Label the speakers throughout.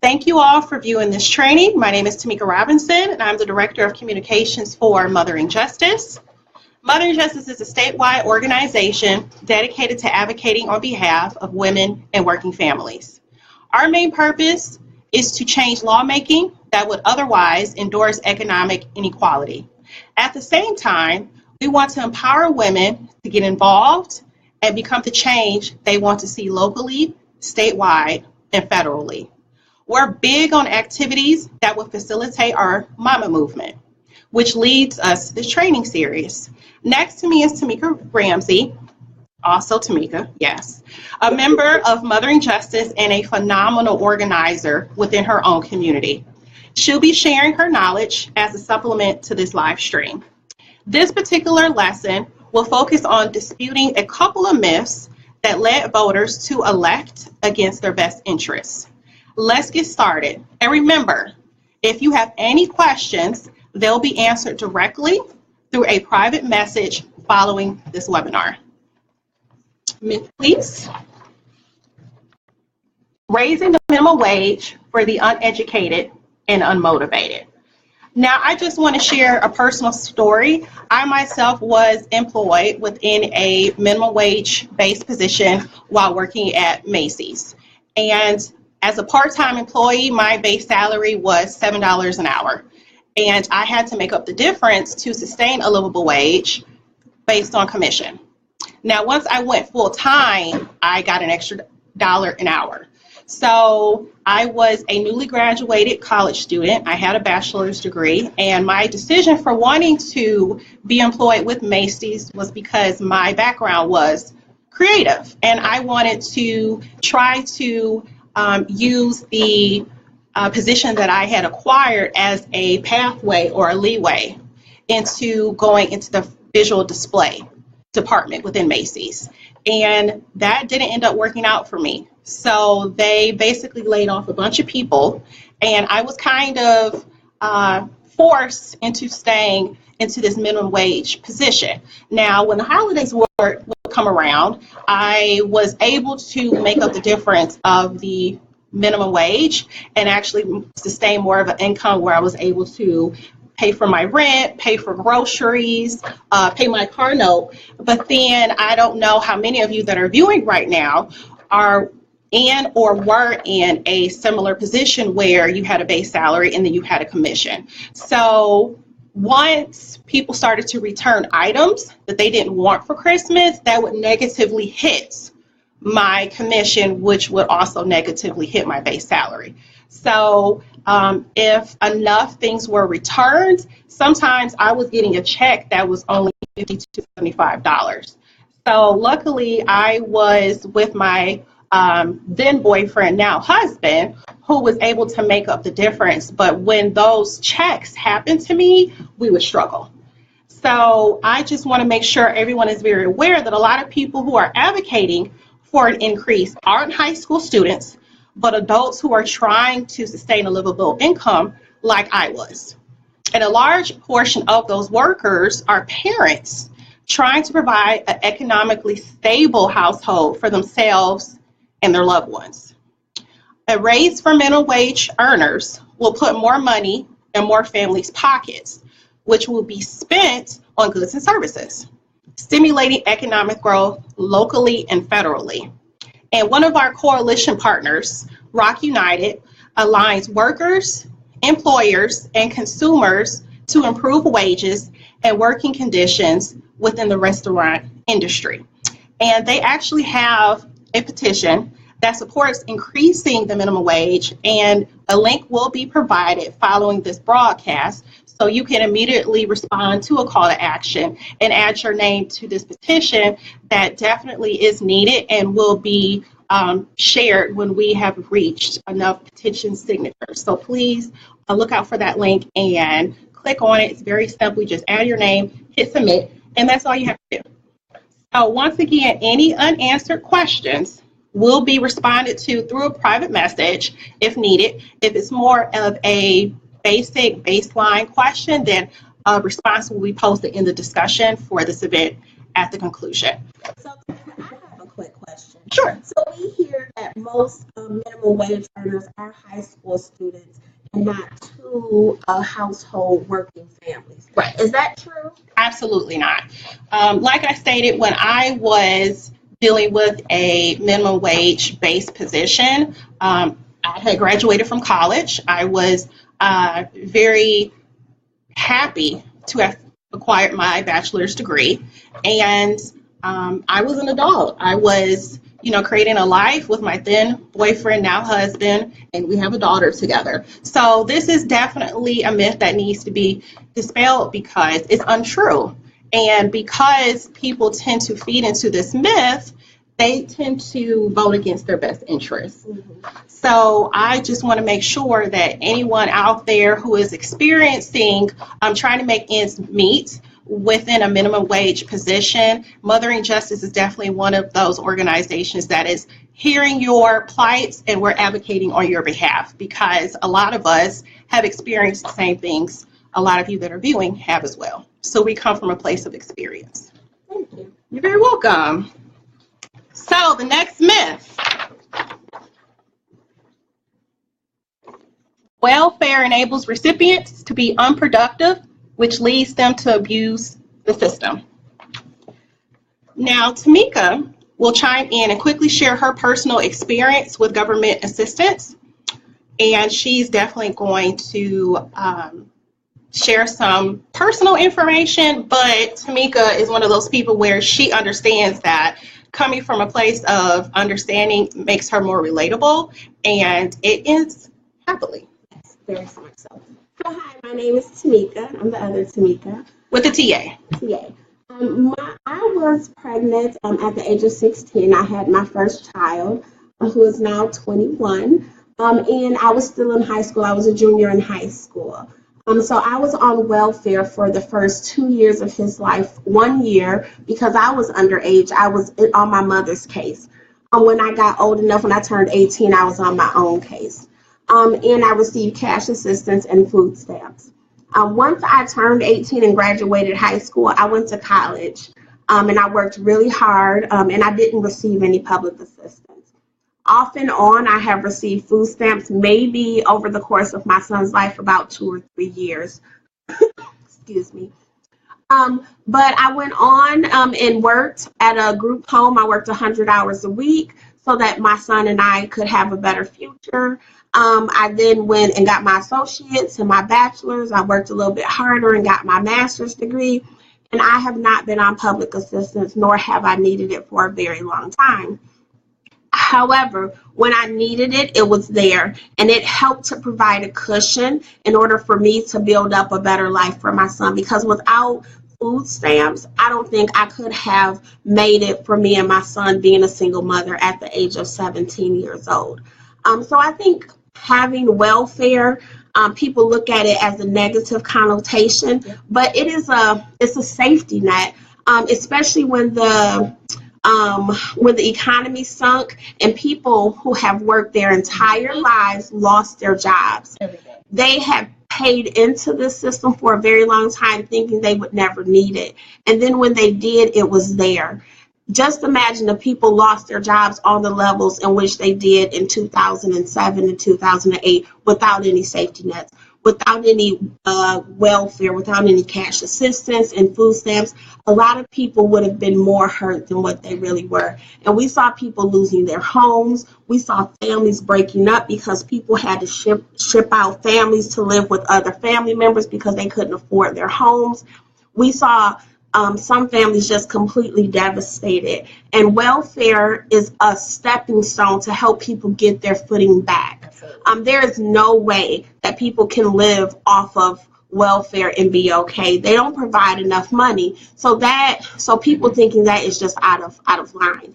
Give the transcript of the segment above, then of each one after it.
Speaker 1: Thank you all for viewing this training. My name is Tamika Robinson, and I'm the Director of Communications for Mothering Justice. Mothering Justice is a statewide organization dedicated to advocating on behalf of women and working families. Our main purpose is to change lawmaking that would otherwise endorse economic inequality. At the same time, we want to empower women to get involved and become the change they want to see locally, statewide, and federally. We're big on activities that will facilitate our mama movement, which leads us to this training series. Next to me is Tamika Ramsey, also Tamika, yes, a member of Mothering Justice and a phenomenal organizer within her own community. She'll be sharing her knowledge as a supplement to this live stream. This particular lesson will focus on disputing a couple of myths that led voters to elect against their best interests. Let's get started. And remember, if you have any questions, they'll be answered directly through a private message following this webinar. Myth, please. Raising the minimum wage for the uneducated and unmotivated. Now, I just want to share a personal story. I myself was employed within a minimum wage-based position while working at Macy's. And as a part-time employee, my base salary was $7 an hour. And I had to make up the difference to sustain a livable wage based on commission. Now, once I went full-time, I got an extra $1 an hour. So I was a newly graduated college student. I had a bachelor's degree, and my decision for wanting to be employed with Macy's was because my background was creative, and I wanted to try to use the position that I had acquired as a pathway or a leeway into going into the visual display department within Macy's. And that didn't end up working out for me. So they basically laid off a bunch of people, and I was kind of forced into staying into this minimum wage position. Now, when the holidays would come around, I was able to make up the difference of the minimum wage and actually sustain more of an income where I was able to pay for my rent, pay for groceries, pay my car note. But then I don't know how many of you that are viewing right now are in or were in a similar position where you had a base salary and then you had a commission. So once people started to return items that they didn't want for Christmas, that would negatively hit my commission, which would also negatively hit my base salary. So if enough things were returned, sometimes I was getting a check that was only $50 to $75. So luckily I was with my then boyfriend, now husband, who was able to make up the difference. But when those checks happened to me, we would struggle. So I just want to make sure everyone is very aware that a lot of people who are advocating for an increase aren't high school students, but adults who are trying to sustain a livable income like I was. And a large portion of those workers are parents trying to provide an economically stable household for themselves and their loved ones. A raise for minimum wage earners will put more money in more families' pockets, which will be spent on goods and services, stimulating economic growth locally and federally. And one of our coalition partners, Rock United, aligns workers, employers, and consumers to improve wages and working conditions within the restaurant industry. And they actually have a petition that supports increasing the minimum wage, and a link will be provided following this broadcast, so you can immediately respond to a call to action and add your name to this petition that definitely is needed and will be shared when we have reached enough petition signatures. So please look out for that link and click on it. It's very simple. You just add your name, hit submit, and that's all you have to do. So once again, any unanswered questions will be responded to through a private message if needed. If it's more of a basic baseline question, then a response will be posted in the discussion for this event at the conclusion.
Speaker 2: So I have a quick question.
Speaker 1: Sure.
Speaker 2: So we hear that most minimum wage earners are high school students and not two household working families.
Speaker 1: Right.
Speaker 2: Is that true?
Speaker 1: Absolutely not. Like I stated, when I was dealing with a minimum wage based position, I had graduated from college. I was very happy to have acquired my bachelor's degree, and I was an adult. I was, creating a life with my then boyfriend, now husband, and we have a daughter together. So this is definitely a myth that needs to be dispelled because it's untrue. And because people tend to feed into this myth, they tend to vote against their best interests. Mm-hmm. So I just want to make sure that anyone out there who is experiencing trying to make ends meet within a minimum wage position, Mothering Justice is definitely one of those organizations that is hearing your plights, and we're advocating on your behalf because a lot of us have experienced the same things a lot of you that are viewing have as well. So we come from a place of experience.
Speaker 2: Thank you.
Speaker 1: You're very welcome. So the next myth. Welfare enables recipients to be unproductive, which leads them to abuse the system. Now, Tamika will chime in and quickly share her personal experience with government assistance, and she's definitely going to share some personal information, but Tamika is one of those people where she understands that coming from a place of understanding makes her more relatable, and it ends happily.
Speaker 2: Yes, very so much so. So hi, my name is Tamika. I'm the other Tamika.
Speaker 1: With a TA.
Speaker 2: TA. I was pregnant at the age of 16. I had my first child, who is now 21, and I was still in high school. I was a junior in high school. So I was on welfare for the first 2 years of his life. 1 year, because I was underage, I was on my mother's case. When I got old enough, when I turned 18, I was on my own case. And I received cash assistance and food stamps. Once I turned 18 and graduated high school, I went to college, and I worked really hard, and I didn't receive any public assistance. Off and on, I have received food stamps maybe over the course of my son's life, about 2 or 3 years. Excuse me. But I went on and worked at a group home. I worked 100 hours a week so that my son and I could have a better future. I then went and got my associates and my bachelor's. I worked a little bit harder and got my master's degree. And I have not been on public assistance, nor have I needed it for a very long time. However, when I needed it, it was there, and it helped to provide a cushion in order for me to build up a better life for my son, because without food stamps, I don't think I could have made it for me and my son being a single mother at the age of 17 years old. So I think having welfare, people look at it as a negative connotation, but it's a safety net, especially when the economy sunk and people who have worked their entire lives lost their jobs. They have paid into this system for a very long time thinking they would never need it. And then when they did, it was there. Just imagine if people lost their jobs on the levels in which they did in 2007 and 2008 without any safety nets, without any welfare, without any cash assistance and food stamps. A lot of people would have been more hurt than what they really were. And we saw people losing their homes. We saw families breaking up because people had to ship out families to live with other family members because they couldn't afford their homes. We saw some families just completely devastated. And welfare is a stepping stone to help people get their footing back. There is no way that people can live off of welfare and be okay. They don't provide enough money. So people thinking that is just out of line.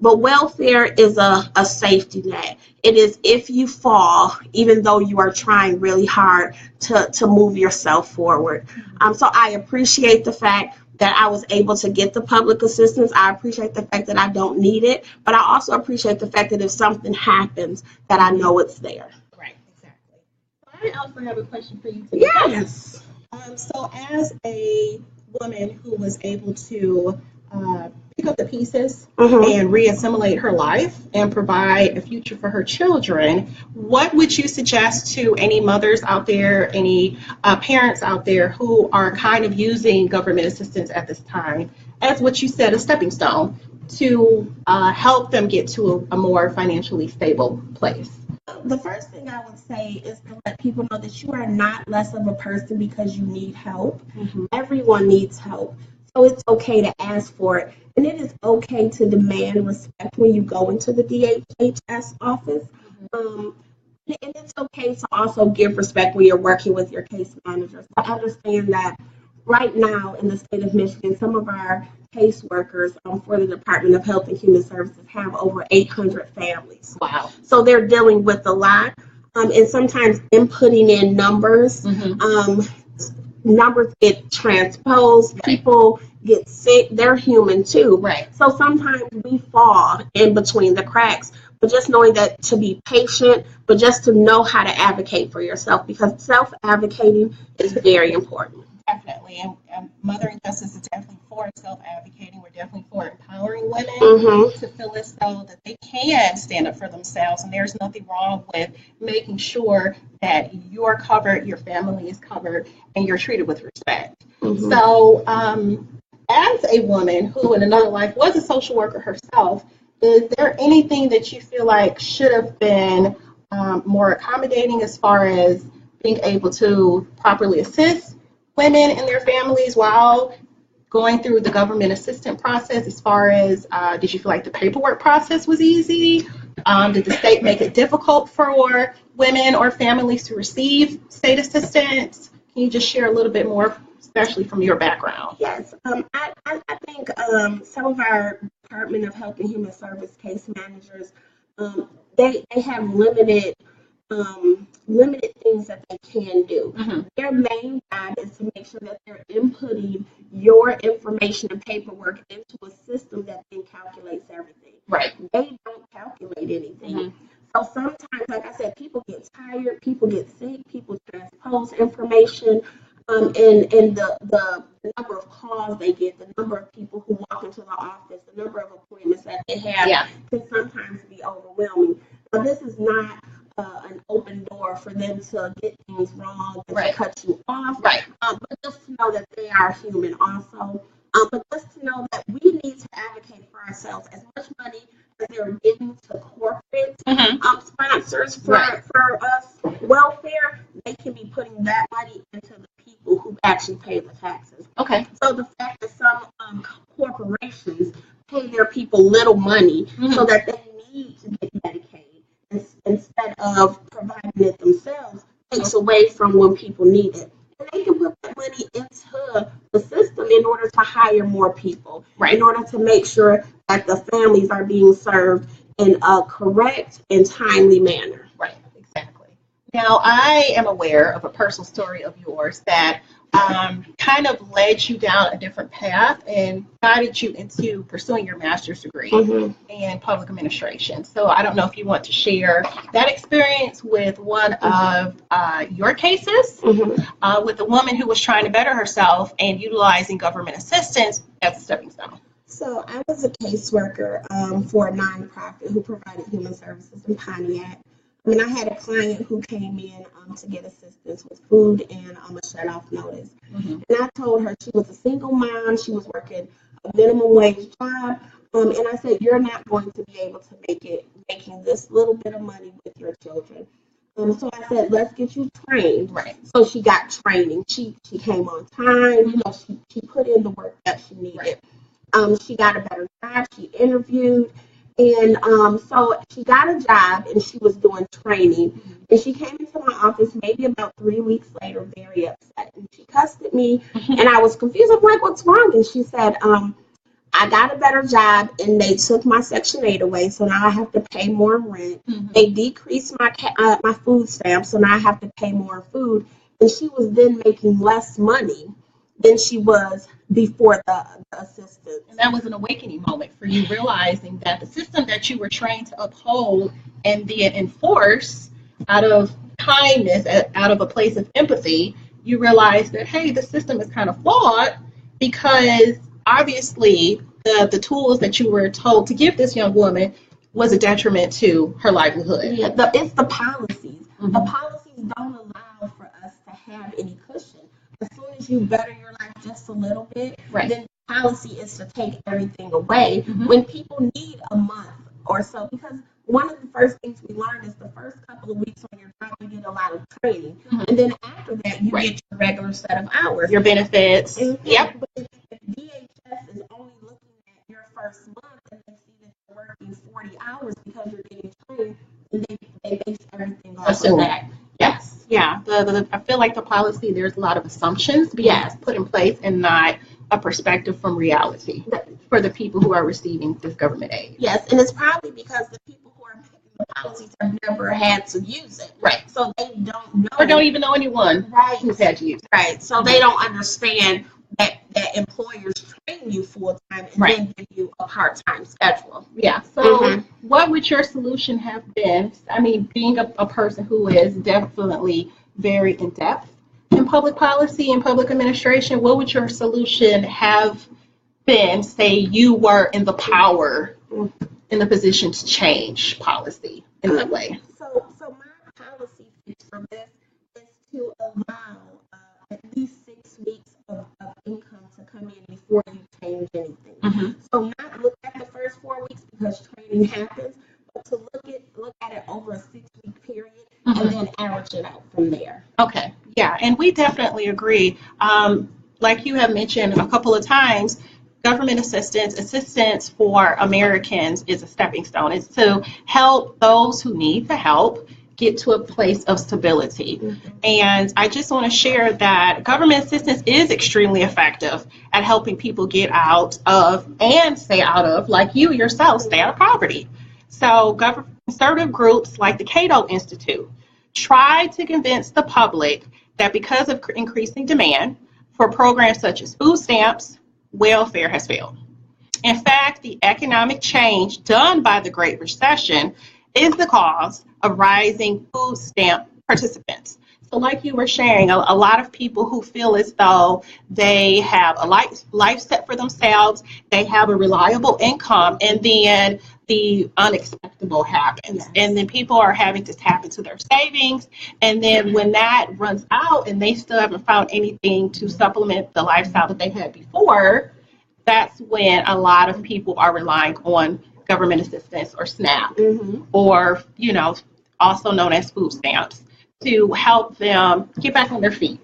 Speaker 2: But welfare is a safety net. It is if you fall, even though you are trying really hard to move yourself forward. So I appreciate the fact that I was able to get the public assistance. I appreciate the fact that I don't need it, but I also appreciate the fact that if something happens, that I know it's there.
Speaker 1: Right, exactly. I also have a question for you too.
Speaker 2: Yes.
Speaker 1: So as a woman who was able to pick up the pieces
Speaker 2: Mm-hmm.
Speaker 1: and reassimilate her life and provide a future for her children, what would you suggest to any mothers out there, any parents out there who are kind of using government assistance at this time as what you said, a stepping stone to help them get to a more financially stable place?
Speaker 2: The first thing I would say is to let people know that you are not less of a person because you need help.
Speaker 1: Mm-hmm.
Speaker 2: Everyone needs help. So it's okay to ask for it. And it is okay to demand respect when you go into the DHHS office. And it's okay to also give respect when you're working with your case managers. I understand that right now in the state of Michigan, some of our caseworkers for the Department of Health and Human Services have over 800 families.
Speaker 1: Wow.
Speaker 2: So they're dealing with a lot. And sometimes inputting in numbers, numbers get transposed,
Speaker 1: Right.
Speaker 2: people get sick, they're human too.
Speaker 1: Right.
Speaker 2: So sometimes we fall in between the cracks. But just knowing that to be patient, but just to know how to advocate for yourself, because self-advocating is very important.
Speaker 1: Definitely. And Mothering Justice is definitely for self-advocating. We're definitely for empowering women
Speaker 2: Mm-hmm.
Speaker 1: to feel as though that they can stand up for themselves. And there's nothing wrong with making sure that you're covered, your family is covered, and you're treated with respect.
Speaker 2: Mm-hmm.
Speaker 1: So as a woman who in another life was a social worker herself, is there anything that you feel like should have been more accommodating as far as being able to properly assist women and their families while going through the government assistance process? As far as did you feel like the paperwork process was easy? Did the state make it difficult for women or families to receive state assistance? Can you just share a little bit more, especially from your background?
Speaker 2: Yes, I think some of our Department of Health and Human Service case managers, they have limited things that they can do.
Speaker 1: Mm-hmm.
Speaker 2: Their main job is to make sure that they're inputting your information and paperwork into a system that then calculates everything.
Speaker 1: Right.
Speaker 2: They don't calculate anything.
Speaker 1: Mm-hmm.
Speaker 2: So sometimes, like I said, people get tired, people get sick, people transpose information. And the number of calls they get, the number of people who walk into the office, the number of appointments that they have can sometimes be overwhelming. But this is not an open door for them to get things wrong and to cut you off.
Speaker 1: Right.
Speaker 2: But just to know that they are human also. But just to know that we need to advocate for ourselves. As much money as they're giving to corporate sponsors for us welfare, they can be putting that money into the people who actually pay the taxes.
Speaker 1: Okay.
Speaker 2: So the fact that some corporations pay their people little money so that they need to get Medicaid instead of providing it themselves takes away from when people need it. And they can put that money into the system in order to hire more people, in order to make sure that the families are being served in a correct and timely manner.
Speaker 1: Right, exactly. Now, I am aware of a personal story of yours that kind of led you down a different path and guided you into pursuing your master's degree in public administration. So I don't know if you want to share that experience with one of your cases with a woman who was trying to better herself and utilizing government assistance as a stepping stone.
Speaker 2: So I was a caseworker for a nonprofit who provided human services in Pontiac. I had a client who came in to get assistance with food and a shut-off notice. And I told her she was a single mom. She was working a minimum wage job. And I said, you're not going to be able to make it making this little bit of money with your children. So I said, let's get you trained.
Speaker 1: Right.
Speaker 2: So she got training. She came on time. She put in the work that she needed. She got a better job. She interviewed. And so she got a job and she was doing training. And she came into my office maybe about 3 weeks later, very upset. And she cussed at me and I was confused. I'm like, what's wrong? And she said, I got a better job and they took my Section 8 away. So now I have to pay more rent. They decreased my food stamps. So now I have to pay more food. And she was then making less money than she was before the assistance.
Speaker 1: And that was an awakening moment for you, realizing that the system that you were trained to uphold and then enforce out of kindness, out of a place of empathy, you realize that, hey, the system is kind of flawed because obviously the tools that you were told to give this young woman was a detriment to her livelihood.
Speaker 2: Yeah, it's the policies. The policies don't allow for us to have any cushion. As soon as you better your life just a little bit,
Speaker 1: Right.
Speaker 2: then the policy is to take everything away when people need a month or so. Because one of the first things we learned is the first couple of weeks on your job, you get a lot of training. And then after that, you get your regular set of hours.
Speaker 1: Your benefits. Yep.
Speaker 2: But if DHS is only looking at your first month and they see that you're working 40 hours because you're getting trained, then they base everything off of that. Yes.
Speaker 1: Yeah. I feel like the policy, there's a lot of assumptions being put in place and not a perspective from reality for the people who are receiving this government aid.
Speaker 2: Yes, and it's probably because the people who are making the policies have never had to use it.
Speaker 1: Right.
Speaker 2: So they don't know.
Speaker 1: Or don't even know anyone who's had to use it.
Speaker 2: Right. So they don't understand that employers train you full time and then give you a part-time schedule.
Speaker 1: Yeah. So what would your solution have been? I mean, being a person who is definitely very in-depth in public policy and public administration, what would your solution have been, say you were in the power, in the position to change policy in that way?
Speaker 2: So my policy fix for this is to allow at least 6 weeks of income to come in before you change anything. So not look at the first 4 weeks because training happens, but to look at it over a 6-week period and then average it out from there.
Speaker 1: Okay. Yeah, and we definitely agree. Like you have mentioned a couple of times, government assistance for Americans is a stepping stone. It's to help those who need the help get to a place of stability. And I just want to share that government assistance is extremely effective at helping people get out of and stay out of, like you yourself, stay out of poverty. So conservative groups like the Cato Institute try to convince the public that because of increasing demand for programs such as food stamps, welfare has failed. In fact, the economic change done by the Great Recession is the cause of rising food stamp participants. So like you were sharing, a lot of people who feel as though they have a life set for themselves, they have a reliable income, and then the unexpected happens. And then people are having to tap into their savings. And then when that runs out and they still haven't found anything to supplement the lifestyle that they had before, that's when a lot of people are relying on government assistance or SNAP or, also known as food stamps, to help them get back on their feet.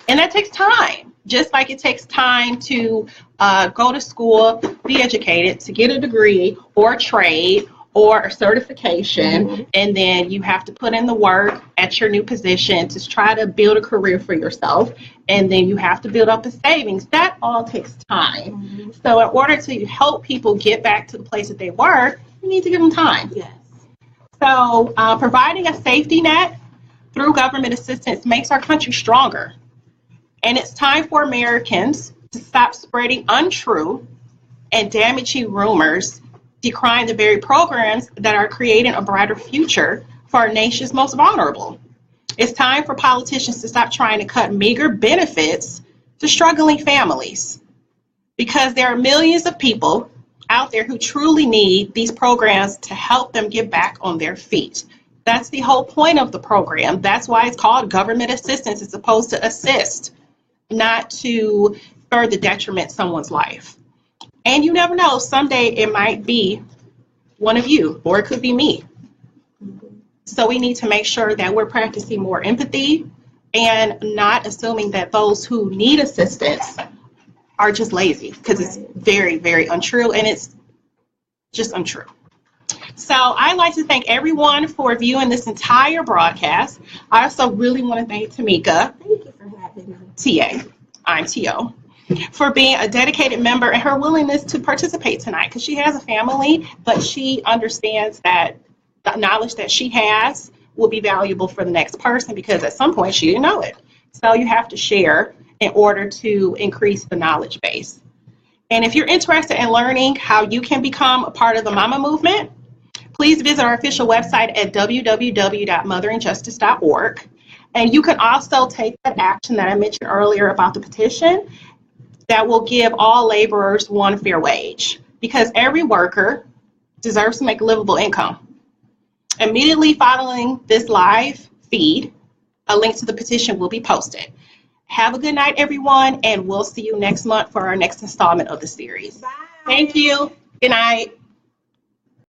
Speaker 1: And that takes time, just like it takes time to go to school, be educated, to get a degree or a trade or a certification, and then you have to put in the work at your new position to try to build a career for yourself, and then you have to build up a savings. That all takes time. So in order to help people get back to the place that they were, you need to give them time. So providing a safety net through government assistance makes our country stronger. And it's time for Americans to stop spreading untrue and damaging rumors, decrying the very programs that are creating a brighter future for our nation's most vulnerable. It's time for politicians to stop trying to cut meager benefits to struggling families, because there are millions of people out there who truly need these programs to help them get back on their feet. That's the whole point of the program. That's why it's called government assistance. It's supposed to assist, not to further detriment someone's life. And you never know, someday it might be one of you, or it could be me. So we need to make sure that we're practicing more empathy and not assuming that those who need assistance are just lazy, because it's very, very untrue, and it's just untrue. So I'd like to thank everyone for viewing this entire broadcast. I also really want to thank Tamika.
Speaker 2: Thank you for having me.
Speaker 1: TA, I'm T.O., for being a dedicated member and her willingness to participate tonight, because she has a family, but she understands that the knowledge that she has will be valuable for the next person, because at some point she didn't know it. So you have to share in order to increase the knowledge base. And if you're interested in learning how you can become a part of the Mama movement, please visit our official website at www.motherinjustice.org. And you can also take that action that I mentioned earlier about the petition that will give all laborers one fair wage, because every worker deserves to make a livable income. Immediately following this live feed, a link to the petition will be posted. Have a good night, everyone, and we'll see you next month for our next installment of the series.
Speaker 2: Bye.
Speaker 1: Thank you. Good night.